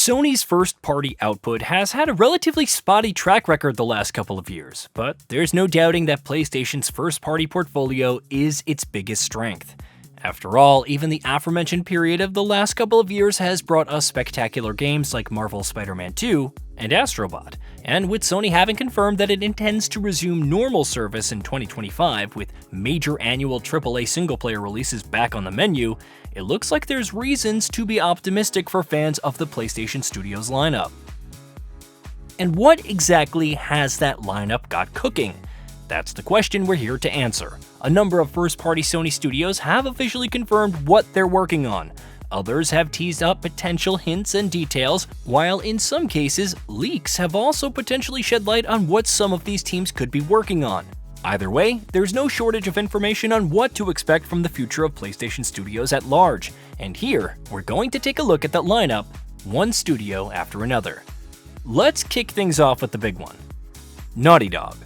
Sony's first-party output has had a relatively spotty track record the last couple of years, but there's no doubting that PlayStation's first-party portfolio is its biggest strength. After all, even the aforementioned period of the last couple of years has brought us spectacular games like Marvel's Spider-Man 2 and Astro Bot, and with Sony having confirmed that it intends to resume normal service in 2025 with major annual AAA single-player releases back on the menu, it looks like there's reasons to be optimistic for fans of the PlayStation Studios lineup. And what exactly has that lineup got cooking? That's the question we're here to answer. A number of first-party Sony studios have officially confirmed what they're working on. Others have teased up potential hints and details, while in some cases, leaks have also potentially shed light on what some of these teams could be working on. Either way, there's no shortage of information on what to expect from the future of PlayStation Studios at large, and here, we're going to take a look at that lineup, one studio after another. Let's kick things off with the big one. Naughty Dog.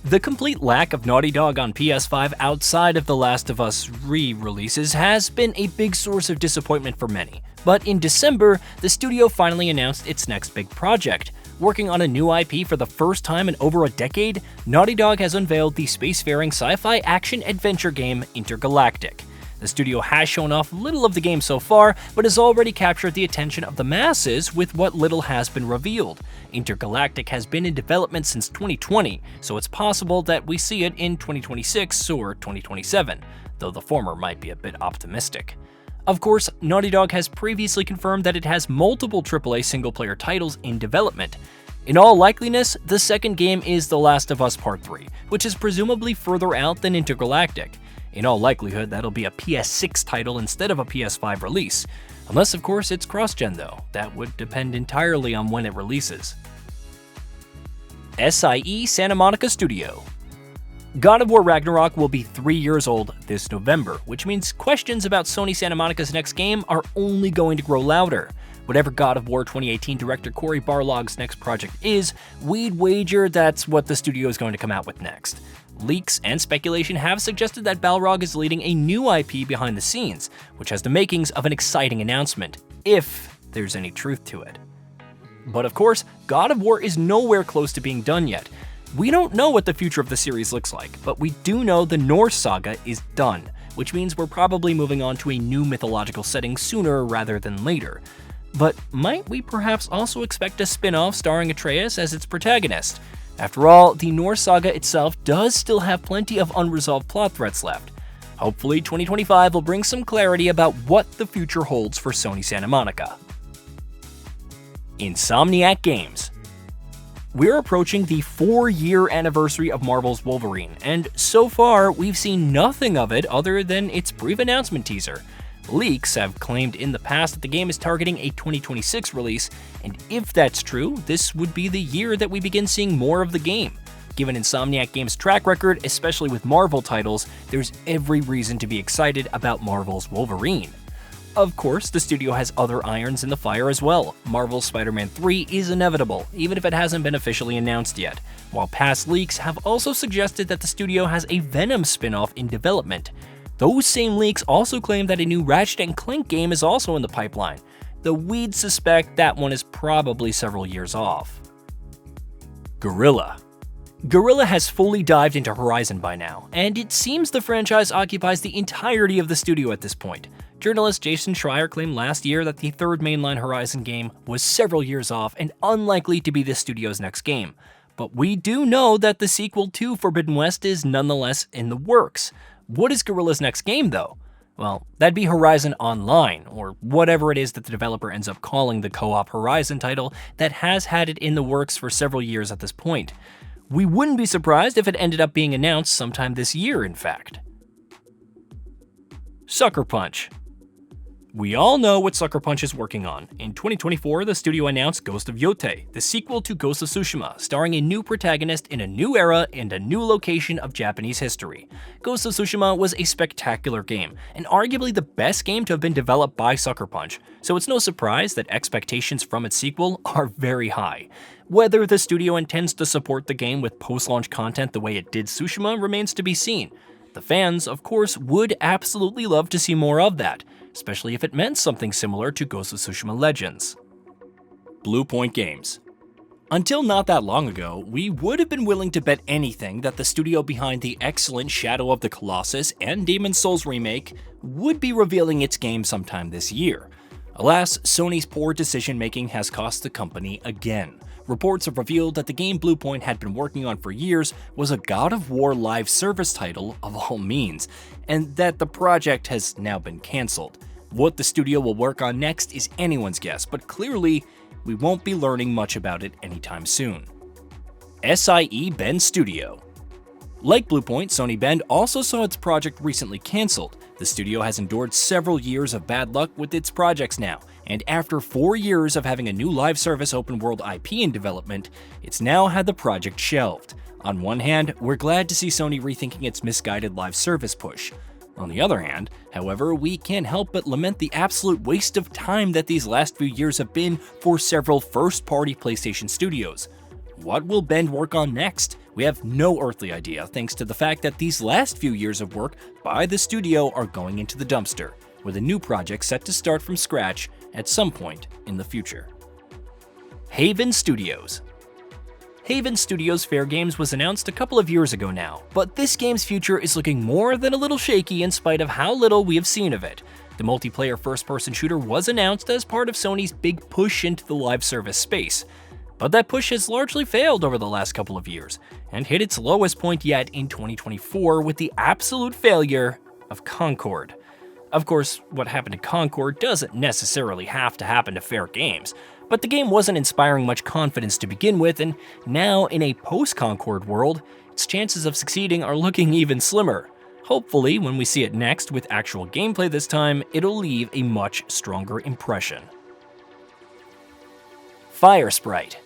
The complete lack of Naughty Dog on PS5 outside of The Last of Us re-releases has been a big source of disappointment for many, but in December, the studio finally announced its next big project. Working on a new IP for the first time in over a decade, Naughty Dog has unveiled the spacefaring sci-fi action-adventure game Intergalactic. The studio has shown off little of the game so far, but has already captured the attention of the masses with what little has been revealed. Intergalactic has been in development since 2020, so it's possible that we see it in 2026 or 2027, though the former might be a bit optimistic. Of course, Naughty Dog has previously confirmed that it has multiple AAA single-player titles in development. In all likeliness, the second game is The Last of Us Part 3, which is presumably further out than Intergalactic. In all likelihood, that'll be a PS6 title instead of a PS5 release. Unless, of course, it's cross-gen though. That would depend entirely on when it releases. SIE Santa Monica Studio. God of War Ragnarok will be 3 years old this November, which means questions about Sony Santa Monica's next game are only going to grow louder. Whatever God of War 2018 director Cory Barlog's next project is, we'd wager that's what the studio is going to come out with next. Leaks and speculation have suggested that Balrog is leading a new IP behind the scenes, which has the makings of an exciting announcement, if there's any truth to it. But of course, God of War is nowhere close to being done yet. We don't know what the future of the series looks like, but we do know the Norse saga is done, which means we're probably moving on to a new mythological setting sooner rather than later. But might we perhaps also expect a spin-off starring Atreus as its protagonist? After all, the Norse saga itself does still have plenty of unresolved plot threads left. Hopefully 2025 will bring some clarity about what the future holds for Sony Santa Monica. Insomniac Games. We're approaching the 4-year anniversary of Marvel's Wolverine, and so far we've seen nothing of it other than its brief announcement teaser. Leaks have claimed in the past that the game is targeting a 2026 release, and if that's true, this would be the year that we begin seeing more of the game. Given Insomniac Games' track record, especially with Marvel titles, there's every reason to be excited about Marvel's Wolverine. Of course, the studio has other irons in the fire as well. Marvel's Spider-Man 3 is inevitable, even if it hasn't been officially announced yet, while past leaks have also suggested that the studio has a Venom spin-off in development. Those same leaks also claim that a new Ratchet & Clank game is also in the pipeline, though we'd suspect that one is probably several years off. Guerrilla. Guerrilla has fully dived into Horizon by now, and it seems the franchise occupies the entirety of the studio at this point. Journalist Jason Schreier claimed last year that the third mainline Horizon game was several years off and unlikely to be the studio's next game. But we do know that the sequel to Forbidden West is nonetheless in the works. What is Guerrilla's next game, though? Well, that'd be Horizon Online, or whatever it is that the developer ends up calling the co-op Horizon title that has had it in the works for several years at this point. We wouldn't be surprised if it ended up being announced sometime this year, in fact. Sucker Punch. We all know what Sucker Punch is working on. In 2024, the studio announced Ghost of Yotei, the sequel to Ghost of Tsushima, starring a new protagonist in a new era and a new location of Japanese history. Ghost of Tsushima was a spectacular game, and arguably the best game to have been developed by Sucker Punch, so it's no surprise that expectations from its sequel are very high. Whether the studio intends to support the game with post-launch content the way it did Tsushima remains to be seen. The fans, of course, would absolutely love to see more of that, especially if it meant something similar to Ghost of Tsushima Legends. Bluepoint Games. Until not that long ago, we would have been willing to bet anything that the studio behind the excellent Shadow of the Colossus and Demon's Souls remake would be revealing its game sometime this year. Alas, Sony's poor decision-making has cost the company again. Reports have revealed that the game Bluepoint had been working on for years was a God of War live service title of all means, and that the project has now been cancelled. What the studio will work on next is anyone's guess, but clearly, we won't be learning much about it anytime soon. SIE Bend Studio. Like Bluepoint, Sony Bend also saw its project recently cancelled. The studio has endured several years of bad luck with its projects now, and after 4 years of having a new live service open world IP in development, it's now had the project shelved. On one hand, we're glad to see Sony rethinking its misguided live service push. On the other hand, however, we can't help but lament the absolute waste of time that these last few years have been for several first-party PlayStation studios. What will Bend work on next? We have no earthly idea, thanks to the fact that these last few years of work by the studio are going into the dumpster, with a new project set to start from scratch at some point in the future. Haven Studios. Haven Studios' Fair Games was announced a couple of years ago now, but this game's future is looking more than a little shaky in spite of how little we have seen of it. The multiplayer first-person shooter was announced as part of Sony's big push into the live service space, but that push has largely failed over the last couple of years, and hit its lowest point yet in 2024 with the absolute failure of Concord. Of course, what happened to Concord doesn't necessarily have to happen to Fair Games, but the game wasn't inspiring much confidence to begin with, and now in a post-Concord world, its chances of succeeding are looking even slimmer. Hopefully, when we see it next with actual gameplay this time, it'll leave a much stronger impression. Firesprite.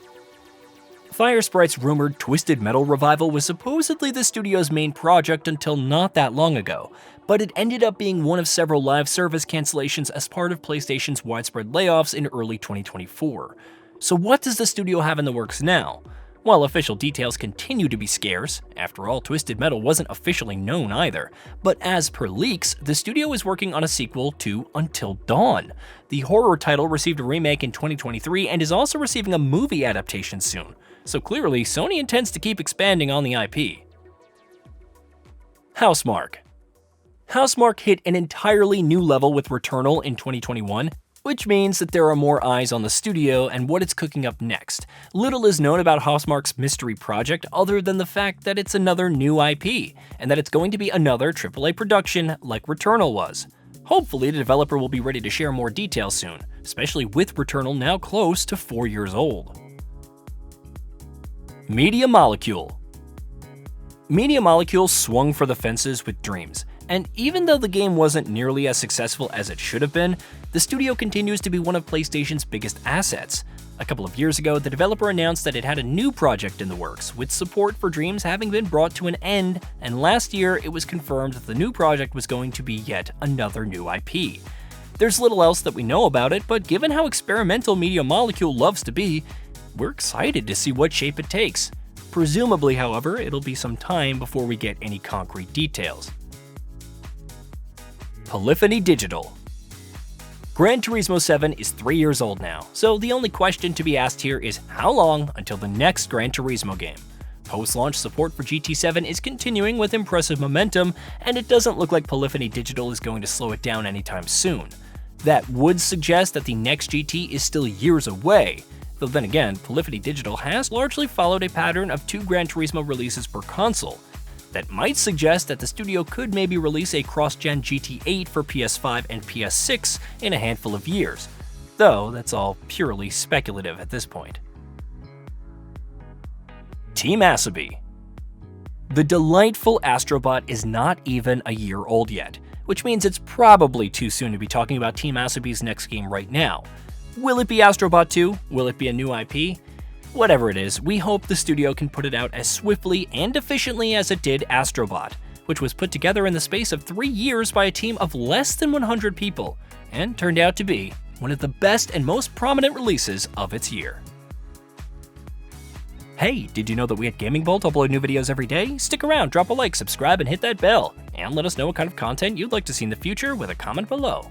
Firesprite's rumored Twisted Metal revival was supposedly the studio's main project until not that long ago, but it ended up being one of several live service cancellations as part of PlayStation's widespread layoffs in early 2024. So what does the studio have in the works now? While official details continue to be scarce, after all, Twisted Metal wasn't officially known either, but as per leaks, the studio is working on a sequel to Until Dawn. The horror title received a remake in 2023 and is also receiving a movie adaptation soon, so clearly Sony intends to keep expanding on the IP. Housemarque. Housemarque hit an entirely new level with Returnal in 2021, which means that there are more eyes on the studio and what it's cooking up next. Little is known about Housemarque's mystery project other than the fact that it's another new IP, and that it's going to be another AAA production like Returnal was. Hopefully the developer will be ready to share more details soon, especially with Returnal now close to 4 years old. Media Molecule. Media Molecule swung for the fences with Dreams, and even though the game wasn't nearly as successful as it should have been, the studio continues to be one of PlayStation's biggest assets. A couple of years ago, the developer announced that it had a new project in the works, with support for Dreams having been brought to an end, and last year it was confirmed that the new project was going to be yet another new IP. There's little else that we know about it, but given how experimental Media Molecule loves to be, we're excited to see what shape it takes. Presumably, however, it'll be some time before we get any concrete details. Polyphony Digital. Gran Turismo 7 is 3 years old now, so the only question to be asked here is how long until the next Gran Turismo game? Post-launch support for GT7 is continuing with impressive momentum, and it doesn't look like Polyphony Digital is going to slow it down anytime soon. That would suggest that the next GT is still years away, though then again, Polyphony Digital has largely followed a pattern of 2 Gran Turismo releases per console. That might suggest that the studio could maybe release a cross-gen GT8 for PS5 and PS6 in a handful of years, though that's all purely speculative at this point. Team Asobi. The delightful Astrobot is not even a year old yet, which means it's probably too soon to be talking about Team Asobi's next game right now. Will it be Astrobot 2? Will it be a new IP? Whatever it is, we hope the studio can put it out as swiftly and efficiently as it did Astrobot, which was put together in the space of 3 years by a team of less than 100 people, and turned out to be one of the best and most prominent releases of its year. Hey, did you know that we at GamingBolt upload new videos every day? Stick around, drop a like, subscribe, and hit that bell, and let us know what kind of content you'd like to see in the future with a comment below.